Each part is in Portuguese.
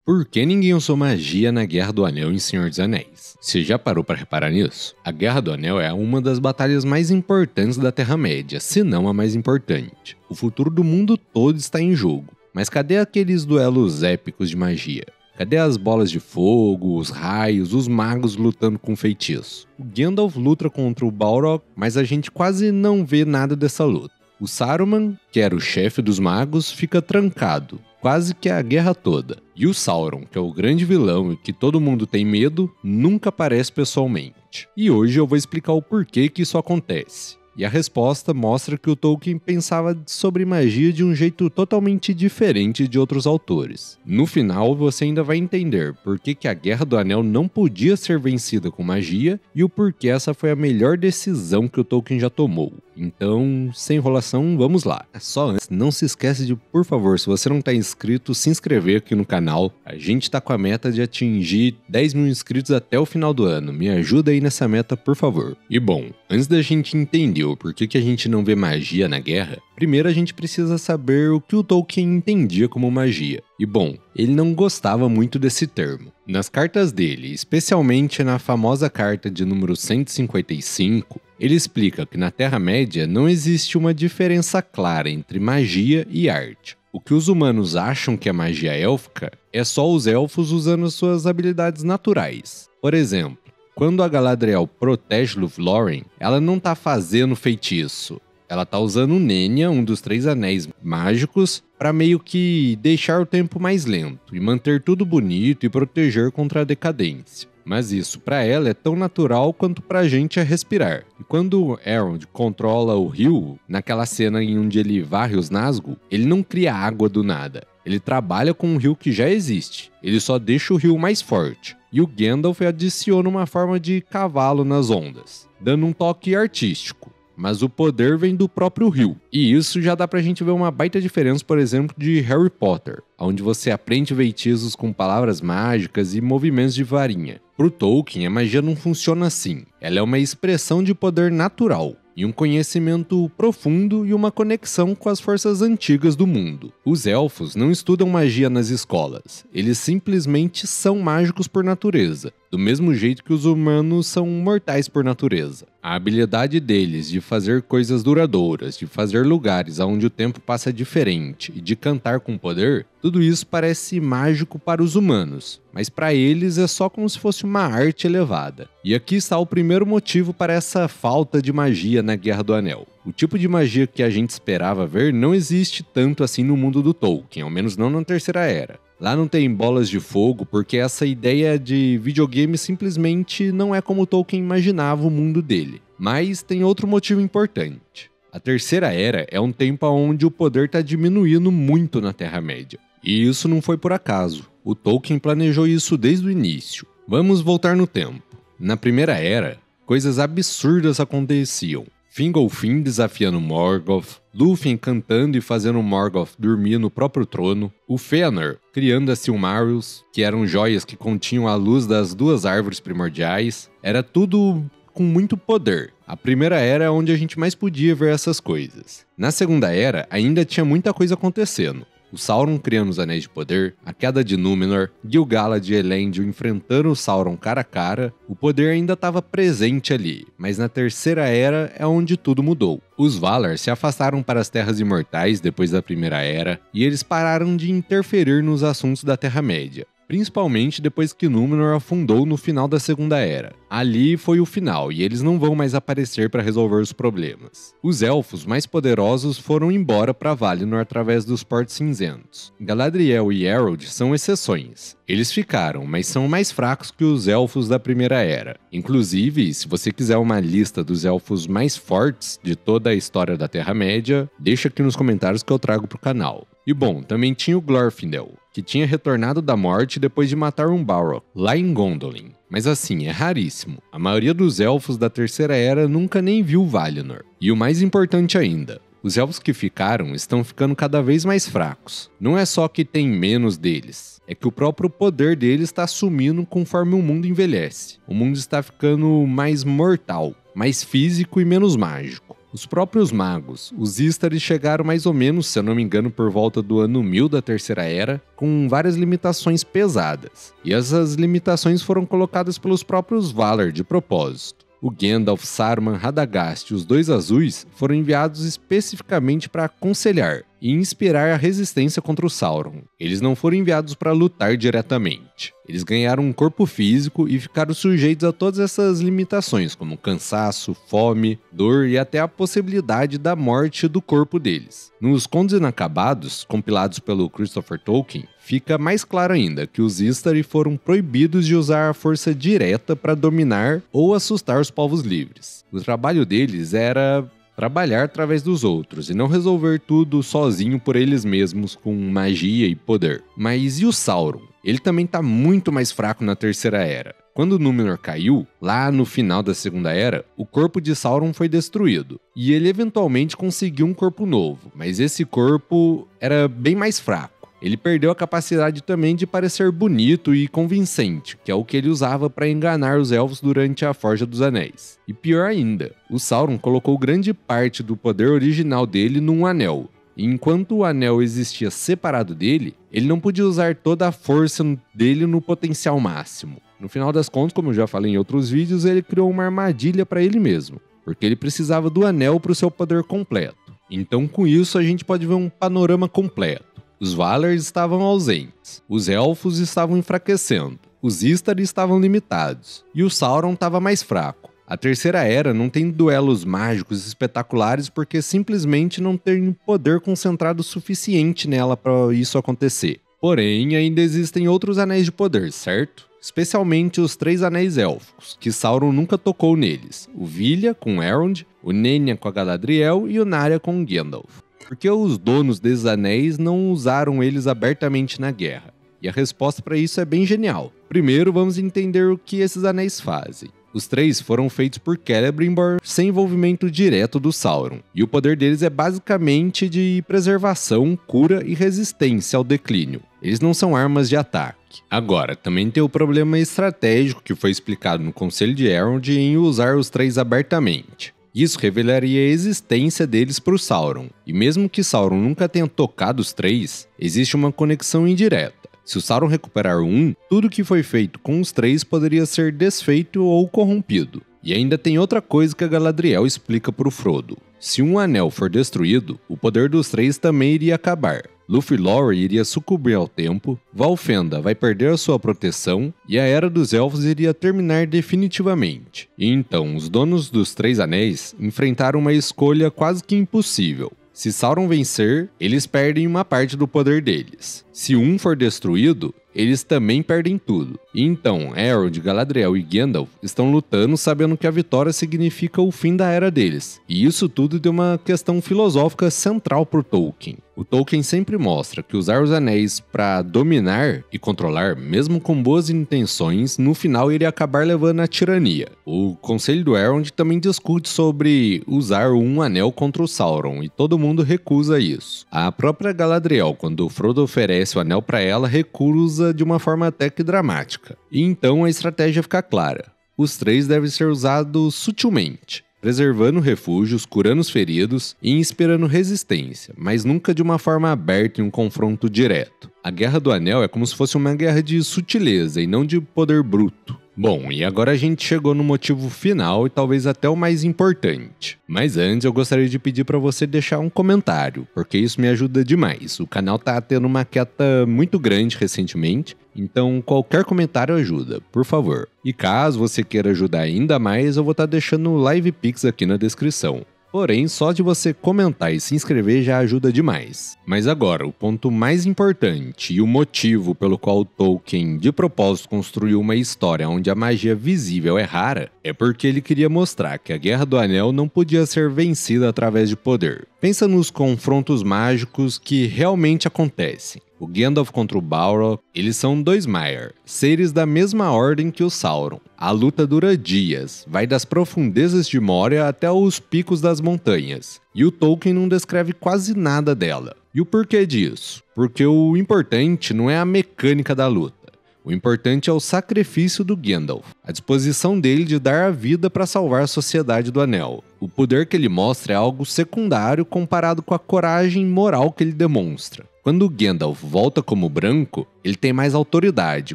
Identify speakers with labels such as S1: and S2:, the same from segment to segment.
S1: Por que ninguém usou magia na Guerra do Anel em Senhor dos Anéis? Você já parou para reparar nisso? A Guerra do Anel é uma das batalhas mais importantes da Terra-média, se não a mais importante. O futuro do mundo todo está em jogo. Mas cadê aqueles duelos épicos de magia? Cadê as bolas de fogo, os raios, os magos lutando com feitiço? O Gandalf luta contra o Balrog, mas a gente quase não vê nada dessa luta. O Saruman, que era o chefe dos magos, fica trancado, quase que a guerra toda. E o Sauron, que é o grande vilão e que todo mundo tem medo, nunca aparece pessoalmente. E hoje eu vou explicar o porquê que isso acontece. E a resposta mostra que o Tolkien pensava sobre magia de um jeito totalmente diferente de outros autores. No final, você ainda vai entender por que a Guerra do Anel não podia ser vencida com magia e o porquê essa foi a melhor decisão que o Tolkien já tomou. Então, sem enrolação, vamos lá. Só antes, não se esquece de, por favor, se você não está inscrito, se inscrever aqui no canal. A gente está com a meta de atingir 10 mil inscritos até o final do ano. Me ajuda aí nessa meta, por favor. E bom, antes da gente entender o porquê que a gente não vê magia na guerra, primeiro a gente precisa saber o que o Tolkien entendia como magia. E bom, ele não gostava muito desse termo. Nas cartas dele, especialmente na famosa carta de número 155, ele explica que na Terra-média não existe uma diferença clara entre magia e arte. O que os humanos acham que é magia élfica é só os elfos usando suas habilidades naturais. Por exemplo, quando a Galadriel protege Lúthien, ela não tá fazendo feitiço. Ela tá usando o Nenya, um dos 3 anéis mágicos, para meio que deixar o tempo mais lento e manter tudo bonito e proteger contra a decadência. Mas isso para ela é tão natural quanto pra gente é respirar. E quando Elrond controla o rio, naquela cena em onde ele varre os Nazgûl, ele não cria água do nada. Ele trabalha com um rio que já existe. Ele só deixa o rio mais forte. E o Gandalf adiciona uma forma de cavalo nas ondas, dando um toque artístico. Mas o poder vem do próprio rio. E isso já dá pra gente ver uma baita diferença, por exemplo, de Harry Potter, onde você aprende feitiços com palavras mágicas e movimentos de varinha. Pro Tolkien, a magia não funciona assim. Ela é uma expressão de poder natural, e um conhecimento profundo e uma conexão com as forças antigas do mundo. Os elfos não estudam magia nas escolas, eles simplesmente são mágicos por natureza, do mesmo jeito que os humanos são mortais por natureza. A habilidade deles de fazer coisas duradouras, de fazer lugares onde o tempo passa diferente e de cantar com poder, tudo isso parece mágico para os humanos, mas para eles é só como se fosse uma arte elevada. E aqui está o primeiro motivo para essa falta de magia na Guerra do Anel. O tipo de magia que a gente esperava ver não existe tanto assim no mundo do Tolkien, ao menos não na Terceira Era. Lá não tem bolas de fogo porque essa ideia de videogame simplesmente não é como o Tolkien imaginava o mundo dele. Mas tem outro motivo importante. A Terceira Era é um tempo onde o poder está diminuindo muito na Terra-média. E isso não foi por acaso. O Tolkien planejou isso desde o início. Vamos voltar no tempo. Na Primeira Era, coisas absurdas aconteciam. Fingolfin desafiando Morgoth, Lúthien cantando e fazendo Morgoth dormir no próprio trono, o Fëanor criando as Silmarils, que eram joias que continham a luz das 2 árvores primordiais. Era tudo com muito poder. A Primeira Era é onde a gente mais podia ver essas coisas. Na Segunda Era, ainda tinha muita coisa acontecendo. O Sauron criando os Anéis de Poder, a queda de Númenor, Gil-galad e Elendil enfrentando o Sauron cara a cara, o poder ainda estava presente ali, mas na Terceira Era é onde tudo mudou. Os Valar se afastaram para as Terras Imortais depois da Primeira Era, e eles pararam de interferir nos assuntos da Terra-média. Principalmente depois que Númenor afundou no final da Segunda Era. Ali foi o final, e eles não vão mais aparecer para resolver os problemas. Os elfos mais poderosos foram embora para Valinor através dos Portos Cinzentos. Galadriel e Elrond são exceções. Eles ficaram, mas são mais fracos que os elfos da Primeira Era. Inclusive, se você quiser uma lista dos elfos mais fortes de toda a história da Terra-média, deixa aqui nos comentários que eu trago pro canal. E bom, também tinha o Glorfindel, que tinha retornado da morte depois de matar um Balrog, lá em Gondolin. Mas assim, é raríssimo. A maioria dos elfos da Terceira Era nunca nem viu Valinor. E o mais importante ainda, os elfos que ficaram estão ficando cada vez mais fracos. Não é só que tem menos deles, é que o próprio poder deles está sumindo conforme o mundo envelhece. O mundo está ficando mais mortal, mais físico e menos mágico. Os próprios magos, os Istari, chegaram mais ou menos, se eu não me engano, por volta do ano 1000 da Terceira Era, com várias limitações pesadas. E essas limitações foram colocadas pelos próprios Valar de propósito. O Gandalf, Saruman, Radagast e os Dois Azuis foram enviados especificamente para aconselhar e inspirar a resistência contra o Sauron. Eles não foram enviados para lutar diretamente. Eles ganharam um corpo físico e ficaram sujeitos a todas essas limitações, como cansaço, fome, dor e até a possibilidade da morte do corpo deles. Nos Contos Inacabados, compilados pelo Christopher Tolkien, fica mais claro ainda que os Istari foram proibidos de usar a força direta para dominar ou assustar os povos livres. O trabalho deles era trabalhar através dos outros e não resolver tudo sozinho por eles mesmos com magia e poder. Mas e o Sauron? Ele também tá muito mais fraco na Terceira Era. Quando Númenor caiu, lá no final da Segunda Era, o corpo de Sauron foi destruído. E ele eventualmente conseguiu um corpo novo, mas esse corpo era bem mais fraco. Ele perdeu a capacidade também de parecer bonito e convincente, que é o que ele usava para enganar os elfos durante a Forja dos Anéis. E pior ainda, o Sauron colocou grande parte do poder original dele num anel. E enquanto o anel existia separado dele, ele não podia usar toda a força dele no potencial máximo. No final das contas, como eu já falei em outros vídeos, ele criou uma armadilha para ele mesmo, porque ele precisava do anel para o seu poder completo. Então com isso a gente pode ver um panorama completo. Os Valar estavam ausentes, os Elfos estavam enfraquecendo, os Istari estavam limitados, e o Sauron estava mais fraco. A Terceira Era não tem duelos mágicos espetaculares porque simplesmente não tem poder concentrado suficiente nela para isso acontecer. Porém, ainda existem outros anéis de poder, certo? Especialmente os 3 anéis élficos, que Sauron nunca tocou neles. O Vilha com Elrond, o Nenya com a Galadriel e o Narya com Gandalf. Porque os donos desses anéis não usaram eles abertamente na guerra? E a resposta para isso é bem genial. Primeiro, vamos entender o que esses anéis fazem. Os 3 foram feitos por Celebrimbor sem envolvimento direto do Sauron, e o poder deles é basicamente de preservação, cura e resistência ao declínio. Eles não são armas de ataque. Agora, também tem o problema estratégico que foi explicado no Conselho de Elrond em usar os 3 abertamente. Isso revelaria a existência deles para o Sauron, e mesmo que Sauron nunca tenha tocado os 3, existe uma conexão indireta. Se o Sauron recuperar um, tudo que foi feito com os 3 poderia ser desfeito ou corrompido. E ainda tem outra coisa que a Galadriel explica para o Frodo. Se um anel for destruído, o poder dos 3 também iria acabar. Lúthien iria sucumbir ao tempo, Valfenda vai perder a sua proteção e a Era dos Elfos iria terminar definitivamente. E então, os donos dos 3 anéis enfrentaram uma escolha quase que impossível. Se Sauron vencer, eles perdem uma parte do poder deles. Se um for destruído, eles também perdem tudo. E então, Elrond, Galadriel e Gandalf estão lutando sabendo que a vitória significa o fim da era deles. E isso tudo deu uma questão filosófica central para o Tolkien. O Tolkien sempre mostra que usar os anéis para dominar e controlar, mesmo com boas intenções, no final iria acabar levando à tirania. O Conselho do Elrond também discute sobre usar um anel contra o Sauron, e todo mundo recusa isso. A própria Galadriel, quando Frodo oferece o anel para ela, recusa de uma forma até que dramática. E então a estratégia fica clara. Os 3 devem ser usados sutilmente, preservando refúgios, curando os feridos e inspirando resistência, mas nunca de uma forma aberta em um confronto direto. A Guerra do Anel é como se fosse uma guerra de sutileza e não de poder bruto. Bom, e agora a gente chegou no motivo final e talvez até o mais importante. Mas antes eu gostaria de pedir para você deixar um comentário, porque isso me ajuda demais. O canal tá tendo uma queda muito grande recentemente, então qualquer comentário ajuda, por favor. E caso você queira ajudar ainda mais, eu vou estar deixando o Live Pix aqui na descrição. Porém, só de você comentar e se inscrever já ajuda demais. Mas agora, o ponto mais importante e o motivo pelo qual Tolkien de propósito construiu uma história onde a magia visível é rara, é porque ele queria mostrar que a Guerra do Anel não podia ser vencida através de poder. Pensa nos confrontos mágicos que realmente acontecem. O Gandalf contra o Balrog, eles são 2 Maiar, seres da mesma ordem que o Sauron. A luta dura dias, vai das profundezas de Moria até os picos das montanhas. E o Tolkien não descreve quase nada dela. E o porquê disso? Porque o importante não é a mecânica da luta. O importante é o sacrifício do Gandalf, a disposição dele de dar a vida para salvar a Sociedade do Anel. O poder que ele mostra é algo secundário comparado com a coragem moral que ele demonstra. Quando Gandalf volta como branco, ele tem mais autoridade,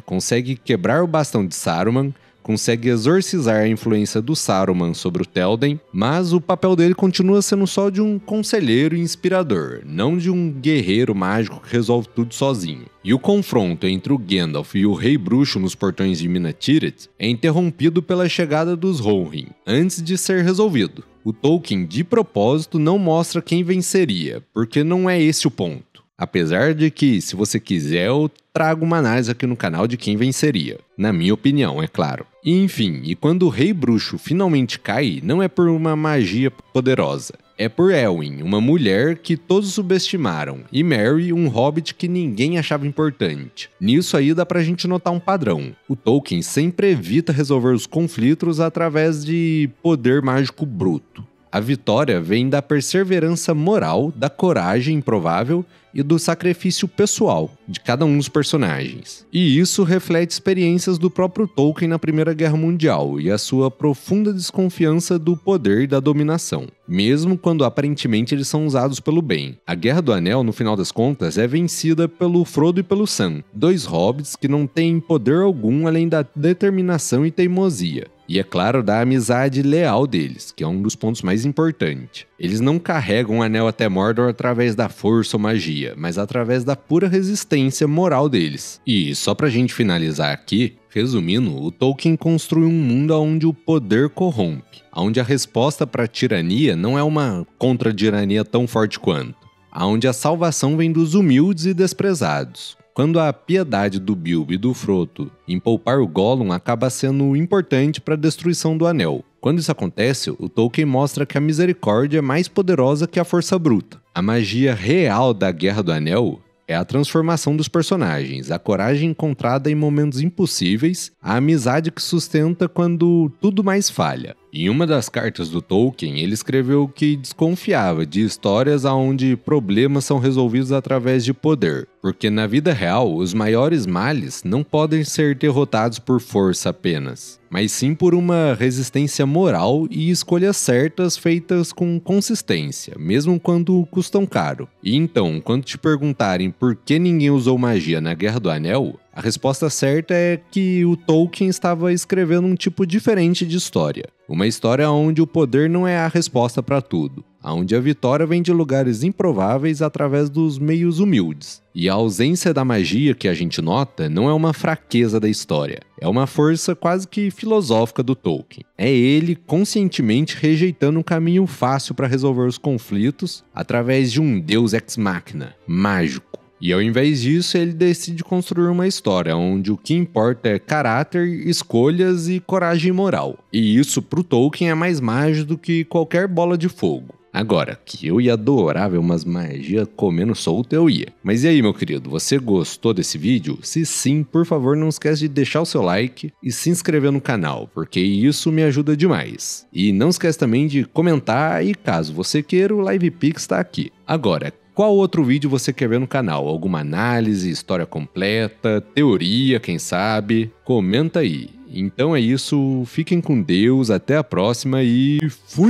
S1: consegue quebrar o bastão de Saruman, consegue exorcizar a influência do Saruman sobre o Théoden, mas o papel dele continua sendo só de um conselheiro e inspirador, não de um guerreiro mágico que resolve tudo sozinho. E o confronto entre o Gandalf e o Rei Bruxo nos portões de Minas Tirith é interrompido pela chegada dos Rohirrim, antes de ser resolvido. O Tolkien, de propósito, não mostra quem venceria, porque não é esse o ponto. Apesar de que, se você quiser, eu trago uma análise aqui no canal de quem venceria. Na minha opinião, é claro. E enfim, e quando o Rei Bruxo finalmente cai, não é por uma magia poderosa. É por Elwyn, uma mulher que todos subestimaram, e Merry, um hobbit que ninguém achava importante. Nisso aí dá pra gente notar um padrão. O Tolkien sempre evita resolver os conflitos através de poder mágico bruto. A vitória vem da perseverança moral, da coragem improvável e do sacrifício pessoal de cada um dos personagens. E isso reflete experiências do próprio Tolkien na Primeira Guerra Mundial e a sua profunda desconfiança do poder e da dominação, mesmo quando aparentemente eles são usados pelo bem. A Guerra do Anel, no final das contas, é vencida pelo Frodo e pelo Sam, dois hobbits que não têm poder algum além da determinação e teimosia. E é claro, da amizade leal deles, que é um dos pontos mais importantes. Eles não carregam o anel até Mordor através da força ou magia, mas através da pura resistência moral deles. E só pra gente finalizar aqui, resumindo, o Tolkien construi um mundo onde o poder corrompe, onde a resposta para a tirania não é uma contra-tirania tão forte quanto, onde a salvação vem dos humildes e desprezados. Quando a piedade do Bilbo e do Frodo em poupar o Gollum acaba sendo importante para a destruição do Anel. Quando isso acontece, o Tolkien mostra que a misericórdia é mais poderosa que a força bruta. A magia real da Guerra do Anel é a transformação dos personagens, a coragem encontrada em momentos impossíveis, a amizade que sustenta quando tudo mais falha. Em uma das cartas do Tolkien, ele escreveu que desconfiava de histórias onde problemas são resolvidos através de poder, porque na vida real, os maiores males não podem ser derrotados por força apenas, mas sim por uma resistência moral e escolhas certas feitas com consistência, mesmo quando custam caro. E então, quando te perguntarem por que ninguém usou magia na Guerra do Anel, a resposta certa é que o Tolkien estava escrevendo um tipo diferente de história. Uma história onde o poder não é a resposta para tudo, onde a vitória vem de lugares improváveis através dos meios humildes. E a ausência da magia que a gente nota não é uma fraqueza da história, é uma força quase que filosófica do Tolkien. É ele conscientemente rejeitando um caminho fácil para resolver os conflitos através de um deus ex machina, mágico. E ao invés disso, ele decide construir uma história onde o que importa é caráter, escolhas e coragem moral. E isso pro Tolkien é mais mágico do que qualquer bola de fogo. Agora, que eu ia adorar ver umas magias comendo solto, eu ia. Mas e aí, meu querido, você gostou desse vídeo? Se sim, por favor, não esquece de deixar o seu like e se inscrever no canal, porque isso me ajuda demais. E não esquece também de comentar e caso você queira, o LivePix está aqui. Agora, qual outro vídeo você quer ver no canal? Alguma análise, história completa, teoria, quem sabe? Comenta aí. Então é isso, fiquem com Deus, até a próxima e fui!